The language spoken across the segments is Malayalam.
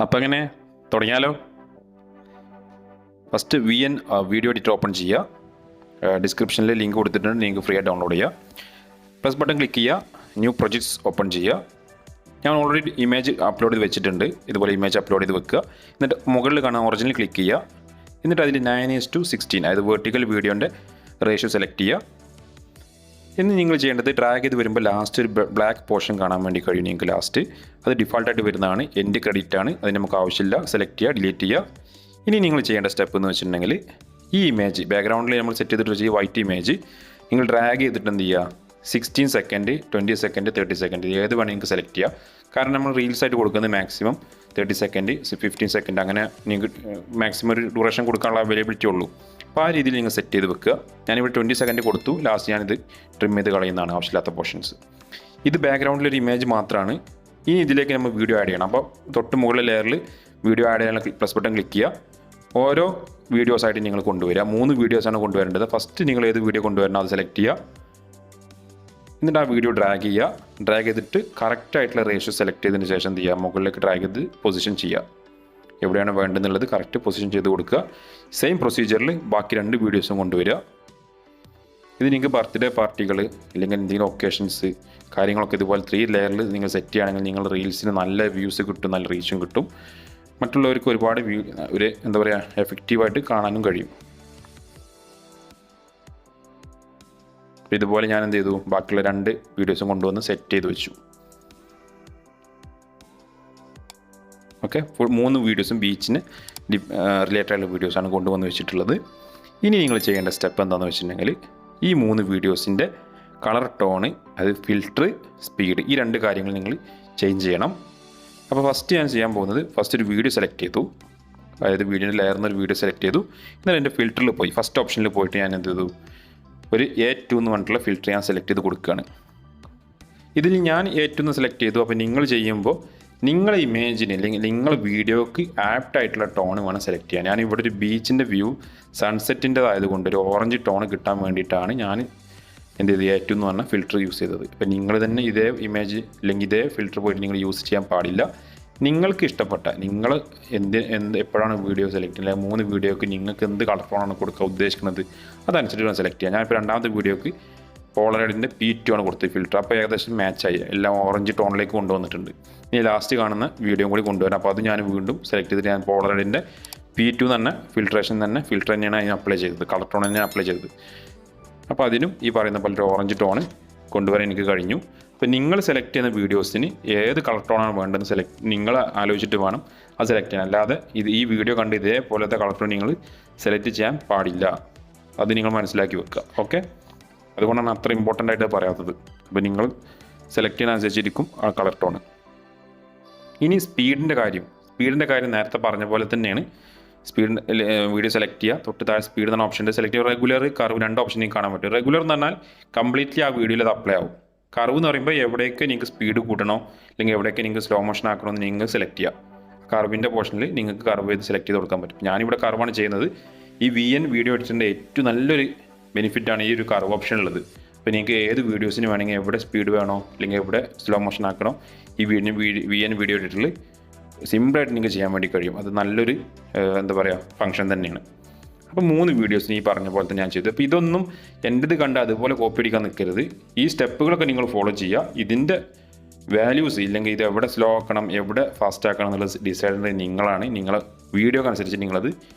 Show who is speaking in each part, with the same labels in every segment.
Speaker 1: അപ്പോൾ അങ്ങനെ തുടങ്ങിയാലോ. ഫസ്റ്റ് വീഡിയോ എഡിറ്റർ ഓപ്പൺ ചെയ്യുക. ഡിസ്ക്രിപ്ഷനിൽ ലിങ്ക് കൊടുത്തിട്ടുണ്ട്, നിങ്ങൾക്ക് ഫ്രീ ആയിട്ട് ഡൗൺലോഡ് ചെയ്യുക. പ്ലസ് ബട്ടൺ ക്ലിക്ക് ചെയ്യുക, ന്യൂ പ്രൊജക്ട്സ് ഓപ്പൺ ചെയ്യുക. ഞാൻ ഓൾറെഡി ഇമേജ് അപ്ലോഡ് ചെയ്ത് വെച്ചിട്ടുണ്ട്. ഇതുപോലെ ഇമേജ് അപ്ലോഡ് ചെയ്ത് വെക്കുക. എന്നിട്ട് മുകളിൽ കാണാൻ ഒറിജിനൽ ക്ലിക്ക് ചെയ്യുക. എന്നിട്ട് അതിൽ 9:16 അതായത് വെർട്ടിക്കൽ വീഡിയോൻ്റെ റേഷ്യോ സെലക്ട് ചെയ്യുക. ഇനി നിങ്ങൾ ചെയ്യേണ്ടത് ഡ്രാഗ് ചെയ്ത് വരുമ്പോൾ ലാസ്റ്റ് ഒരു ബ്ലാക്ക് പോർഷൻ കാണാൻ വേണ്ടി കഴിയും നിങ്ങൾക്ക്. ലാസ്റ്റ് അത് ഡിഫാൾട്ടായിട്ട് വരുന്നതാണ്, എൻഡ് ക്രെഡിറ്റ് ആണ്, അതിന് നമുക്ക് ആവശ്യമില്ല. സെലക്ട് ചെയ്യുക, ഡിലീറ്റ് ചെയ്യുക. ഇനി നിങ്ങൾ ചെയ്യേണ്ട സ്റ്റെപ്പ് എന്ന് വെച്ചിട്ടുണ്ടെങ്കിൽ ഈ ഇമേജ് ബാക്ക്ഗ്രൗണ്ടിൽ നമ്മൾ സെറ്റ് ചെയ്തിട്ട് വൈറ്റ് ഇമേജ് നിങ്ങൾ ഡ്രാഗ് ചെയ്തിട്ട് എന്ത് ചെയ്യുക, 16 സെക്കൻഡ്, 20 സെക്കൻഡ്, 30 സെക്കൻഡ് ഏത് വേണമെങ്കിൽ നിങ്ങൾക്ക് സെലക്ട് ചെയ്യുക. കാരണം നമ്മൾ റീൽസായിട്ട് കൊടുക്കുന്നത് മാക്സിമം 30 സെക്കൻഡ്, 15 സെക്കൻഡ് അങ്ങനെ നിങ്ങൾക്ക് മാക്സിമം ഒരു ഡ്യൂറേഷൻ കൊടുക്കാനുള്ള അവൈലബിലിറ്റി ഉള്ളൂ. അപ്പോൾ ആ രീതിയിൽ നിങ്ങൾ സെറ്റ് ചെയ്ത് വെക്കുക. ഞാനിവിടെ 20 സെക്കൻഡ് കൊടുത്തു. ലാസ്റ്റ് ഞാനിത് ട്രിം ചെയ്ത് കളയുന്നതാണ് ആവശ്യമില്ലാത്ത പോർഷൻസ്. ഇത് ബാക്ക്ഗ്രൗണ്ടിലൊരു ഇമേജ് മാത്രമാണ്. ഇനി ഇതിലേക്ക് നമ്മൾ വീഡിയോ ആഡ് ചെയ്യണം. അപ്പോൾ തൊട്ട് മുകളിലെ ലെയറിൽ വീഡിയോ ആഡ് ചെയ്യാനുള്ള പ്ലസ് ബട്ടൺ ക്ലിക്ക് ചെയ്യുക. ഓരോ വീഡിയോസായിട്ട് നിങ്ങൾ കൊണ്ടുവരിക. 3 വീഡിയോസാണ് കൊണ്ടുവരേണ്ടത്. ഫസ്റ്റ് നിങ്ങൾ ഏത് വീഡിയോ കൊണ്ടുവരണം അത് സെലക്ട് ചെയ്യുക. എന്നിട്ട് ആ വീഡിയോ ഡ്രാഗ് ചെയ്യുക. ഡ്രാഗ് ചെയ്തിട്ട് കറക്റ്റായിട്ടുള്ള റേഷ്യോ സെലക്ട് ചെയ്തതിന് ശേഷം എന്ത് ചെയ്യുക, മുകളിലേക്ക് ഡ്രാഗ് ചെയ്ത് പൊസിഷൻ ചെയ്യുക. എവിടെയാണ് വേണ്ടതെന്നുള്ളത് കറക്റ്റ് പൊസിഷൻ ചെയ്ത് കൊടുക്കുക. സെയിം പ്രൊസീജിയറിൽ ബാക്കി 2 വീഡിയോസും കൊണ്ടുവരിക. ഇത് നിങ്ങൾക്ക് ബർത്ത്ഡേ പാർട്ടികൾ അല്ലെങ്കിൽ എന്തെങ്കിലും ഒക്കേഷൻസ് കാര്യങ്ങളൊക്കെ ഇതുപോലെ 3 ലെയറിൽ നിങ്ങൾ സെറ്റ് ചെയ്യുകയാണെങ്കിൽ നിങ്ങൾ റീൽസിന് നല്ല വ്യൂസ് കിട്ടും, നല്ല റീച്ചും കിട്ടും. മറ്റുള്ളവർക്ക് ഒരുപാട് ഒരു എന്താ പറയുക എഫക്റ്റീവായിട്ട് കാണാനും കഴിയും. ഇതുപോലെ ഞാൻ എന്ത് ചെയ്തു, ബാക്കിയുള്ള 2 വീഡിയോസും കൊണ്ടുവന്ന് സെറ്റ് ചെയ്ത് വെച്ചു. ഓക്കെ, 3 വീഡിയോസും ബീച്ചിന് റിലേറ്റഡ് ആയിട്ടുള്ള വീഡിയോസാണ് കൊണ്ടുവന്ന് വെച്ചിട്ടുള്ളത്. ഇനി നിങ്ങൾ ചെയ്യേണ്ട സ്റ്റെപ്പ് എന്താണെന്ന് വെച്ചിട്ടുണ്ടെങ്കിൽ ഈ 3 വീഡിയോസിൻ്റെ കളർ ടോണ്, അത് ഫിൽറ്റർ, സ്പീഡ്, ഈ 2 കാര്യങ്ങൾ നിങ്ങൾ ചേഞ്ച് ചെയ്യണം. അപ്പോൾ ഫസ്റ്റ് ഞാൻ ചെയ്യാൻ പോകുന്നത് ഫസ്റ്റ് ഒരു വീഡിയോ സെലക്ട് ചെയ്തു. അതായത് വീഡിയോൻ്റെ ലെയറിൽ ഒരു വീഡിയോ സെലക്ട് ചെയ്തു. എന്നാൽ എൻ്റെ ഫിൽറ്ററിൽ പോയി ഫസ്റ്റ് ഓപ്ഷനിൽ പോയിട്ട് ഞാൻ എന്ത് ചെയ്തു, ഒരു A2 എന്ന് പറഞ്ഞിട്ടുള്ള ഫിൽറ്റർ ഞാൻ സെലക്ട് ചെയ്ത് കൊടുക്കുകയാണ്. ഇതിൽ ഞാൻ A2 എന്ന് സെലക്ട് ചെയ്തു. അപ്പോൾ നിങ്ങൾ ചെയ്യുമ്പോൾ നിങ്ങളെ ഇമേജിന് അല്ലെങ്കിൽ നിങ്ങളെ വീഡിയോക്ക് ആപ്റ്റായിട്ടുള്ള ടോൺ വേണം സെലക്ട് ചെയ്യാൻ. ഞാൻ ഇവിടെ ഒരു ബീച്ചിൻ്റെ വ്യൂ സൺസെറ്റിൻ്റെതായതുകൊണ്ട് ഒരു ഓറഞ്ച് ടോൺ കിട്ടാൻ വേണ്ടിയിട്ടാണ് ഞാൻ എന്ത് ചെയ്ത് A2 എന്ന് പറഞ്ഞ ഫിൽറ്റർ യൂസ് ചെയ്തത്. ഇപ്പം നിങ്ങൾ തന്നെ ഇതേ ഇമേജ് അല്ലെങ്കിൽ ഇതേ ഫിൽറ്റർ പോയിട്ട് നിങ്ങൾ യൂസ് ചെയ്യാൻ പാടില്ല. നിങ്ങൾക്ക് ഇഷ്ടപ്പെട്ട നിങ്ങൾ എപ്പോഴാണ് വീഡിയോ സെലക്ട് ചെയ്യുക, 3 വീഡിയോക്ക് നിങ്ങൾക്ക് എന്ത് കളർ ടോണാണ് കൊടുക്കാൻ ഉദ്ദേശിക്കുന്നത് അതനുസരിച്ച് വേണം സെലക്ട് ചെയ്യാം. ഞാനിപ്പോൾ 2ാമത്തെ വീഡിയോക്ക് പോളറൈഡിൻ്റെ P2 ആണ് കൊടുത്തത് ഫിൽറ്റർ. അപ്പോൾ ഏകദേശം മാച്ചായി, എല്ലാം ഓറഞ്ച് ടോണിലേക്ക് കൊണ്ടുവന്നിട്ടുണ്ട്. ഇനി ലാസ്റ്റ് കാണുന്ന വീഡിയോ കൂടി കൊണ്ടുവരാം. അപ്പോൾ അത് ഞാൻ വീണ്ടും സെലക്ട് ചെയ്തിട്ട് ഞാൻ പോളറൈഡിൻ്റെ P2 തന്നെ ഫിൽട്രേഷൻ തന്നെ ഫിൽറ്റർ തന്നെയാണ് അതിന് അപ്ലൈ ചെയ്തത്, കളർ ടോൺ തന്നെയാണ് അപ്ലൈ ചെയ്തത്. അപ്പോൾ അതിനും ഈ പറയുന്ന പോലെ ഒരു ഓറഞ്ച് ടോൺ കൊണ്ടുവരാൻ എനിക്ക് കഴിഞ്ഞു. അപ്പോൾ നിങ്ങൾ സെലക്ട് ചെയ്യുന്ന വീഡിയോസിന് ഏത് കളർ ടോണാണ് വേണ്ടതെന്ന് നിങ്ങൾ ആലോചിച്ചിട്ട് വേണം അത് സെലക്ട് ചെയ്യാൻ. അല്ലാതെ ഈ വീഡിയോ കണ്ട് ഇതേപോലത്തെ കളർ ടോൺ നിങ്ങൾ സെലക്ട് ചെയ്യാൻ പാടില്ല. അത് നിങ്ങൾ മനസ്സിലാക്കി വെക്കുക. ഓക്കെ, അതുകൊണ്ടാണ് അത്ര ഇമ്പോർട്ടൻ്റ് ആയിട്ട് പറയാത്തത്. അപ്പോൾ നിങ്ങൾ സെലക്ട് ചെയ്യുന്ന അനുസരിച്ചിരിക്കും ആ കളർ ടോൺ. ഇനി സ്പീഡിൻ്റെ കാര്യം നേരത്തെ പറഞ്ഞ പോലെ തന്നെയാണ്. സ്പീഡ് വീഡിയോ സെലക്ട് ചെയ്യുക. തൊട്ട് താഴെ സ്പീഡ് എന്ന ഓപ്ഷൻ്റെ സെലക്ട് ചെയ്യുക. റെഗുലർ, കർവ് 2 ഓപ്ഷനിൽ കാണാൻ പറ്റും. റെഗുലർ എന്ന് പറഞ്ഞാൽ കംപ്ലീറ്റ്ലി ആ വീഡിയോയിൽ അത് അപ്ലൈ ആവും. കർവ് എന്ന് പറയുമ്പോൾ എവിടെയൊക്കെ നിങ്ങൾക്ക് സ്പീഡ് കൂട്ടണോ അല്ലെങ്കിൽ എവിടെയൊക്കെ നിങ്ങൾക്ക് സ്ലോ മോഷൻ ആക്കണമെന്ന് നിങ്ങൾ സെലക്ട് ചെയ്യുക. കർവിൻ്റെ പോർഷനിൽ നിങ്ങൾക്ക് കർവ് ചെയ്ത് സെലക്ട് ചെയ്ത് കൊടുക്കാൻ പറ്റും. ഞാനിവിടെ കർവാണ് ചെയ്യുന്നത്. ഈ വീഡിയോ എഡിറ്ററിൻ്റെ ഏറ്റവും നല്ലൊരു ബെനിഫിറ്റാണ് ഈ ഒരു കർവ് ഓപ്ഷൻ ഉള്ളത്. അപ്പോൾ നിങ്ങൾക്ക് ഏത് വീഡിയോസിന് വേണമെങ്കിൽ എവിടെ സ്പീഡ് വേണോ അല്ലെങ്കിൽ എവിടെ സ്ലോ മോഷൻ ആക്കണോ ഈ വീഡിയോ എഡിറ്ററിൽ സിമ്പിളായിട്ട് നിങ്ങൾക്ക് ചെയ്യാൻ വേണ്ടി കഴിയും. അത് നല്ലൊരു എന്താ പറയുക ഫംഗ്ഷൻ തന്നെയാണ്. അപ്പോൾ 3 വീഡിയോസിന് ഈ പറഞ്ഞ പോലെ തന്നെ ഞാൻ ചെയ്തു. അപ്പോൾ ഇതൊന്നും എൻ്റെത് കണ്ട് അതുപോലെ കോപ്പി അടിക്കാൻ നിൽക്കരുത്. ഈ സ്റ്റെപ്പുകളൊക്കെ നിങ്ങൾ ഫോളോ ചെയ്യുക. ഇതിൻ്റെ വാല്യൂസ് ഇല്ലെങ്കിൽ ഇത് എവിടെ സ്ലോ ആക്കണം എവിടെ ഫാസ്റ്റ് ആക്കണം എന്നുള്ളത് ഡിസൈഡ് ചെയ്യുന്നത് നിങ്ങളാണ്. നിങ്ങളെ വീഡിയോക്ക് അനുസരിച്ച് നിങ്ങളത്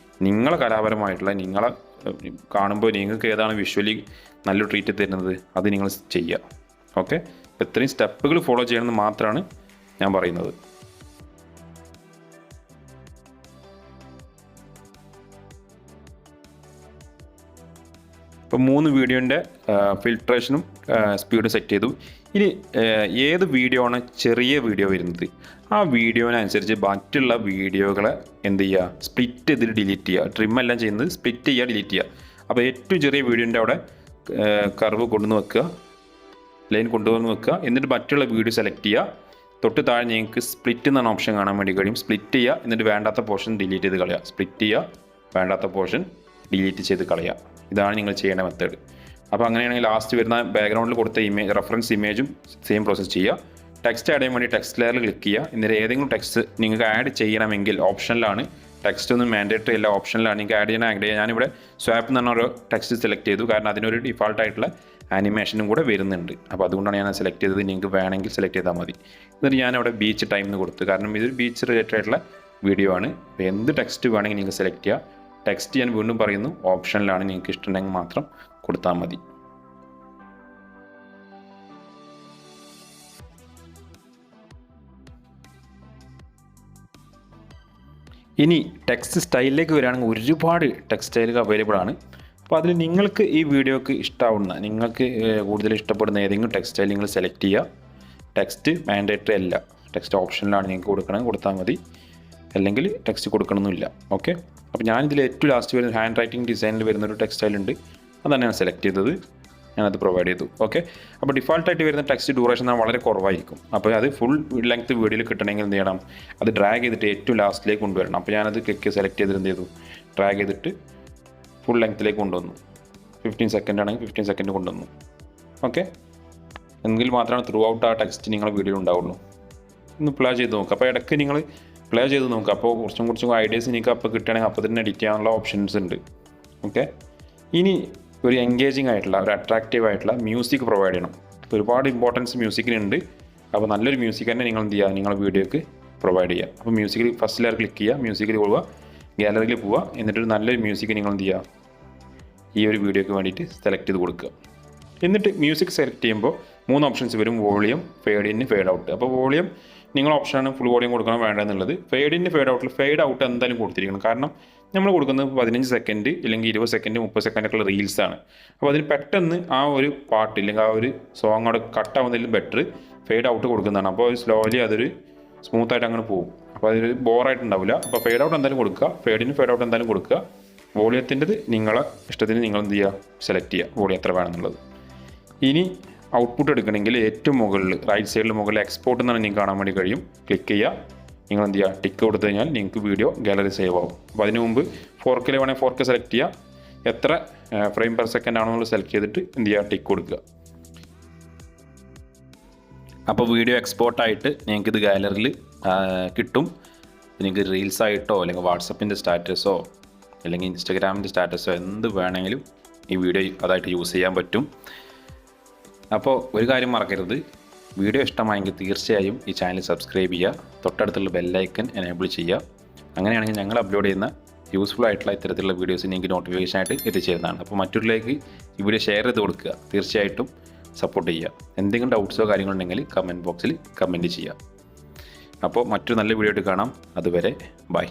Speaker 1: നിങ്ങളെ കലാപരമായിട്ടുള്ള നിങ്ങളെ കാണുമ്പോൾ നിങ്ങൾക്ക് ഏതാണ് വിഷ്വലി നല്ലൊരു ട്രീറ്റ് തരുന്നത് അത് നിങ്ങൾ ചെയ്യുക. ഓക്കെ, ഇത്രയും സ്റ്റെപ്പുകൾ ഫോളോ ചെയ്യണമെന്ന് മാത്രമാണ് ഞാൻ പറയുന്നത്. ഇപ്പോൾ 3 വീഡിയോൻ്റെ ഫിൽട്രേഷനും സ്പീഡും സെറ്റ് ചെയ്തു. ഇനി ഏത് വീഡിയോ ആണ് ചെറിയ വീഡിയോ വരുന്നത് ആ വീഡിയോനനുസരിച്ച് മറ്റുള്ള വീഡിയോകളെ എന്ത് ചെയ്യുക, സ്പ്ലിറ്റ് ചെയ്തിട്ട് ഡിലീറ്റ് ചെയ്യുക. ട്രിം എല്ലാം ചെയ്യുന്നത് സ്പ്ലിറ്റ് ചെയ്യുക, ഡിലീറ്റ് ചെയ്യുക. അപ്പോൾ ഏറ്റവും ചെറിയ വീഡിയോൻ്റെ അവിടെ കർവ് കൊണ്ടുവന്ന് വെക്കുക, ലൈൻ കൊണ്ടുവന്ന് വെക്കുക. എന്നിട്ട് മറ്റുള്ള വീഡിയോ സെലക്ട് ചെയ്യുക. തൊട്ട് താഴെ നിങ്ങൾക്ക് സ്പ്ലിറ്റ് എന്ന ഓപ്ഷൻ കാണാൻ വേണ്ടി കഴിയും. സ്പ്ലിറ്റ് ചെയ്യുക, എന്നിട്ട് വേണ്ടാത്ത പോർഷൻ ഡിലീറ്റ് ചെയ്ത് കളയുക. സ്പ്ലിറ്റ് ചെയ്യുക, വേണ്ടാത്ത പോർഷൻ ഡിലീറ്റ് ചെയ്ത് കളയുക. ഇതാണ് നിങ്ങൾ ചെയ്യേണ്ട മെത്തേഡ്. അപ്പോൾ അങ്ങനെയാണെങ്കിൽ ലാസ്റ്റ് വരുന്ന ബാക്ക്ഗ്രൗണ്ടിൽ കൊടുത്ത റെഫറൻസ് ഇമേജും സെയിം പ്രോസസ്സ് ചെയ്യുക. ടെക്സ്റ്റ് ആഡ് ചെയ്യാൻ വേണ്ടി ടെക്സ്റ്റ് ലെയറിൽ ക്ലിക്ക് ചെയ്യുക. എന്നിട്ട് ഏതെങ്കിലും ടെക്സ്റ്റ് നിങ്ങൾക്ക് ആഡ് ചെയ്യണമെങ്കിൽ ഓപ്ഷനിലാണ്. ടെക്സ്റ്റ് ഒന്നും മാൻഡേറ്ററി അല്ല, ഓപ്ഷനിലാണ്. നിങ്ങൾക്ക് ആഡ് ചെയ്യാൻ ഞാനിവിടെ സ്വാപ്പ് എന്ന് പറഞ്ഞൊരു ടെക്സ്റ്റ് സെലക്ട് ചെയ്തു. കാരണം അതിനൊരു ഡിഫാൾട്ടായിട്ടുള്ള ആനിമേഷനും കൂടെ വരുന്നുണ്ട്. അപ്പോൾ അതുകൊണ്ടാണ് ഞാൻ സെലക്ട് ചെയ്തത്. നിങ്ങൾക്ക് വേണമെങ്കിൽ സെലക്ട് ചെയ്താൽ മതി. എന്നിട്ട് ഞാനവിടെ ബീച്ച് ടൈം എന്ന് കൊടുത്തു. കാരണം ഇതൊരു ബീച്ച് റിലേറ്റഡ് ആയിട്ടുള്ള വീഡിയോ ആണ്. അപ്പോൾ എന്ത് ടെക്സ്റ്റ് വേണമെങ്കിൽ നിങ്ങൾക്ക് സെലക്ട് ചെയ്യുക. ടെക്സ്റ്റ് ഞാൻ വീണ്ടും പറയുന്നു, ഓപ്ഷനിലാണ്. നിങ്ങൾക്ക് ഇഷ്ടമുണ്ടെങ്കിൽ മാത്രം കൊടുത്താൽ മതി. ഇനി ടെക്സ്റ്റ് സ്റ്റൈലിലേക്ക് വരികയാണെങ്കിൽ ഒരുപാട് ടെക്സ്റ്റ് സ്റ്റൈലുകൾ അവൈലബിൾ ആണ്. അപ്പോൾ അതിൽ നിങ്ങൾക്ക് ഈ വീഡിയോക്ക് ഇഷ്ടമാവുന്ന, നിങ്ങൾക്ക് കൂടുതൽ ഇഷ്ടപ്പെടുന്ന ഏതെങ്കിലും ടെക്സ്റ്റ് സ്റ്റൈൽ നിങ്ങൾ സെലക്ട് ചെയ്യുക. ടെക്സ്റ്റ് മാൻഡേറ്ററി അല്ല, ടെക്സ്റ്റ് ഓപ്ഷനിലാണ്. നിങ്ങൾക്ക് കൊടുക്കണമെങ്കിൽ കൊടുത്താൽ മതി, അല്ലെങ്കിൽ ടെക്സ്റ്റ് കൊടുക്കണമെന്നില്ല. ഓക്കെ. അപ്പോൾ ഞാനിതിൽ ഏറ്റവും ലാസ്റ്റ് വരുന്ന ഹാൻഡ് റൈറ്റിംഗ് ഡിസൈനിൽ വരുന്നൊരു ടെക്സ്റ്റ് സ്റ്റൈൽ ഉണ്ട്. അതാണ് ഞാൻ സെലക്ട് ചെയ്തത്. ഞാനത് പ്രൊവൈഡ് ചെയ്തു. ഓക്കെ. അപ്പോൾ ഡിഫാൾട്ടായിട്ട് വരുന്ന ടെക്സ്റ്റ് ഡ്യൂറേഷൻ വളരെ കുറവായിരിക്കും. അപ്പോൾ അത് ഫുൾ ലെങ്ത് വീഡിയോയിൽ കിട്ടണമെങ്കിൽ എന്ത് ചെയ്യണം, അത് ഡ്രാഗ് ചെയ്തിട്ട് ഏറ്റവും ലാസ്റ്റിലേക്ക് കൊണ്ടുവരണം. അപ്പോൾ ഞാനത് സെലക്ട് ചെയ്തിട്ട് എന്ത് ചെയ്തു, ഡ്രാഗ് ചെയ്തിട്ട് ഫുൾ ലെങ്ത്തിലേക്ക് കൊണ്ടുവന്നു. 15 സെക്കൻഡ് ആണെങ്കിൽ 15 സെക്കൻഡ് കൊണ്ടുവന്നു. ഓക്കെ. എങ്കിൽ മാത്രമാണ് ത്രൂ ഔട്ട് ആ ടെക്സ്റ്റ് നിങ്ങളുടെ വീഡിയോയിൽ ഉണ്ടാവുള്ളൂ. ഒന്ന് പ്ലേ ചെയ്ത് നോക്കുക. അപ്പോൾ ഇടയ്ക്ക് നിങ്ങൾ പ്ലേ ചെയ്ത് നോക്കുക. അപ്പോൾ കുറച്ചും ഐഡിയാസ് നിങ്ങൾക്ക് അപ്പോൾ കിട്ടുകയാണെങ്കിൽ അപ്പോൾ തന്നെ എഡിറ്റ് ചെയ്യാനുള്ള ഓപ്ഷൻസ് ഉണ്ട്. ഓക്കെ. ഇനി ഒരു എൻഗേജിങ് ആയിട്ടുള്ള, ഒരു അട്രാക്റ്റീവ് ആയിട്ടുള്ള മ്യൂസിക് പ്രൊവൈഡ് ചെയ്യണം. ഒരുപാട് ഇമ്പോർട്ടൻസ് മ്യൂസിക്കിനുണ്ട്. അപ്പോൾ നല്ലൊരു മ്യൂസിക് തന്നെ നിങ്ങൾ എന്ത് ചെയ്യുക, നിങ്ങളുടെ വീഡിയോക്ക് പ്രൊവൈഡ് ചെയ്യുക. അപ്പോൾ മ്യൂസിക്കിൽ ഫസ്റ്റ് ലെയർ ക്ലിക്ക് ചെയ്യുക, മ്യൂസിക്കിൽ പോവുക, ഗാലറിയിൽ പോവുക. എന്നിട്ടൊരു നല്ലൊരു മ്യൂസിക് നിങ്ങൾ എന്ത് ചെയ്യുക, ഈ ഒരു വീഡിയോക്ക് വേണ്ടിയിട്ട് സെലക്ട് ചെയ്ത് കൊടുക്കുക. എന്നിട്ട് മ്യൂസിക് സെലക്ട് ചെയ്യുമ്പോൾ 3 ഓപ്ഷൻസ് വരും. Volume, fade in, fade out. അപ്പോൾ വോളിയം നിങ്ങൾ ഓപ്ഷനാണ് ഫുൾ വോളിയം കൊടുക്കണം വേണ്ടതെന്നുള്ളത്. ഫേഡ് ഇൻ, ഫേഡ് ഔട്ടിൽ ഫേഡ് ഔട്ട് എന്തായാലും കൊടുത്തിരിക്കണം. കാരണം നമ്മൾ കൊടുക്കുന്നത് 15 സെക്കൻഡ് അല്ലെങ്കിൽ 20 സെക്കൻഡ് 30 സെക്കൻഡൊക്കെയുള്ള റീൽസാണ്. അപ്പോൾ അതിന് പെട്ടെന്ന് ആ ഒരു പാട്ട് ഇല്ലെങ്കിൽ ആ ഒരു സോങ് അവിടെ കട്ടാവുന്നതിലും ബെറ്റർ ഫേഡ് ഔട്ട് കൊടുക്കുന്നതാണ്. അപ്പോൾ സ്ലോലി അതൊരു സ്മൂത്തായിട്ട് അങ്ങനെ പോകും. അപ്പോൾ അതൊരു ബോറായിട്ടുണ്ടാവില്ല. അപ്പോൾ ഫേഡ് ഔട്ട് എന്തായാലും കൊടുക്കുക, ഫേഡിന് ഫേഡ് ഔട്ട് എന്തായാലും കൊടുക്കുക. വോളിയത്തിൻ്റെത് നിങ്ങളെ ഇഷ്ടത്തിന് നിങ്ങൾ എന്ത് ചെയ്യുക, സെലക്ട് ചെയ്യുക വോളിയം എത്ര വേണമെന്നുള്ളത്. ഇനി ഔട്ട്പുട്ട് എടുക്കണമെങ്കിൽ ഏറ്റവും മുകളിൽ റൈറ്റ് സൈഡിൽ മുകളിൽ എക്സ്പോർട്ട് എന്നാണ് നിങ്ങൾക്ക് കാണാൻ വേണ്ടി കഴിയും. ക്ലിക്ക് ചെയ്യുക. നിങ്ങൾ എന്ത് ചെയ്യുക, ടിക്ക് കൊടുത്തു കഴിഞ്ഞാൽ നിങ്ങൾക്ക് വീഡിയോ ഗാലറി സേവ് ആവും. അപ്പോൾ അതിന് മുമ്പ് 4K വേണമെങ്കിൽ 4K സെലക്ട് ചെയ്യുക. എത്ര ഫ്രെയിം പെർ സെക്കൻഡ് ആണോ നമ്മൾ സെലക്ട് ചെയ്തിട്ട് എന്ത് ചെയ്യുക, ടിക്ക് കൊടുക്കുക. അപ്പോൾ വീഡിയോ എക്സ്പോർട്ടായിട്ട് നിങ്ങൾക്കിത് ഗാലറിയിൽ കിട്ടും. നിങ്ങൾക്ക് റീൽസായിട്ടോ അല്ലെങ്കിൽ വാട്സപ്പിൻ്റെ സ്റ്റാറ്റസോ അല്ലെങ്കിൽ ഇൻസ്റ്റാഗ്രാമിൻ്റെ സ്റ്റാറ്റസോ എന്ത് വേണമെങ്കിലും ഈ വീഡിയോ അതായിട്ട് യൂസ് ചെയ്യാൻ പറ്റും. അപ്പോൾ ഒരു കാര്യം മറക്കരുത്, വീഡിയോ ഇഷ്ടമായെങ്കിൽ തീർച്ചയായും ഈ ചാനൽ സബ്സ്ക്രൈബ് ചെയ്യുക, തൊട്ടടുത്തുള്ള ബെല്ലൈക്കൻ എനേബിൾ ചെയ്യുക. അങ്ങനെയാണെങ്കിൽ ഞങ്ങൾ അപ്ലോഡ് ചെയ്യുന്ന യൂസ്ഫുൾ ആയിട്ടുള്ള ഇത്തരത്തിലുള്ള വീഡിയോസ് നിങ്ങൾക്ക് നോട്ടിഫിക്കേഷൻ ആയിട്ട് എത്തിച്ചേരുന്നതാണ്. അപ്പോൾ മറ്റുള്ളവരിലേക്ക് ഈ വീഡിയോ ഷെയർ ചെയ്ത് കൊടുക്കുക. തീർച്ചയായിട്ടും സപ്പോർട്ട് ചെയ്യുക. എന്തെങ്കിലും ഡൗട്ട്സോ കാര്യങ്ങളുണ്ടെങ്കിൽ കമൻറ്റ് ബോക്സിൽ കമൻറ്റ് ചെയ്യുക. അപ്പോൾ മറ്റൊരു നല്ല വീഡിയോ ആയിട്ട് കാണാം. അതുവരെ ബൈ.